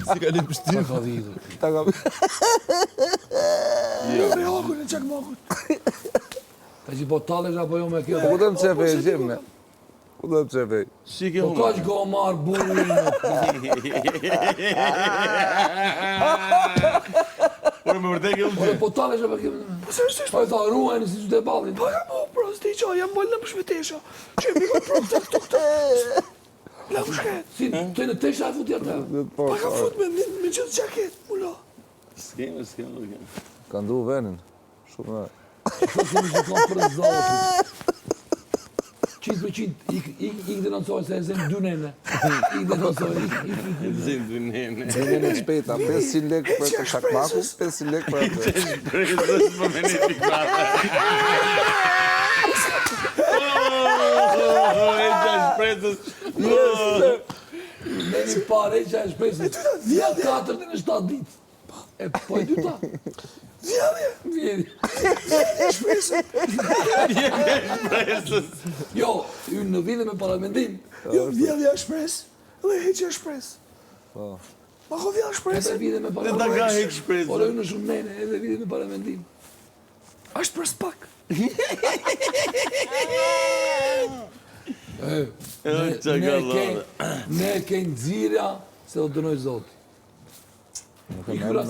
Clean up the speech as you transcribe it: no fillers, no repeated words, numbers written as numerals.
Si ka një pështim. Ta ka dhidur. Ta ka... Me hakun e qak makun. Ta që po talesh apo jo me kjo. Ku të më qefe e gjimë? Ku të më qefe? Si ke Po humë. ka që go marë burin. Por më vërtet ke humë. Po talesh apo kjo. Po seriosisht. Po e tha ruajnë si që të balin. Po jam bro, s'ti qa, jam bol në pëshmetesha. Që mi ka pro të këtë. La më shket. Si të në tesha e futi atë. Pa ka fut me gjithë gjaket, mula. S'keme. Ka ndru venin. Shumë në... Shumë kemi që ka për zotit. 100% ik denoncoj se e zemë dy nene. Ik denoncoj, Zim dy nene. Nene shpejta, 500 lek për të shakmaku, 500 lek për atë. Prezës po me një pikmata. E gjash prezës. me një pare që e shpresën. Vja 4 në 7 ditë. E po e dyta. Vjedi. Prezës. Jo, unë në vide me paramendim. Jo, vjedhja shpres, dhe heqja shpres. Po. Ma ko vjedhja shpres. Edhe vide me Dhe ta paramendim. ka hek shpresë. Por unë shumë nene, edhe vide me paramendim. Ashtë për spak. Ne ke nxirja se o dënoj Zoti. I kyra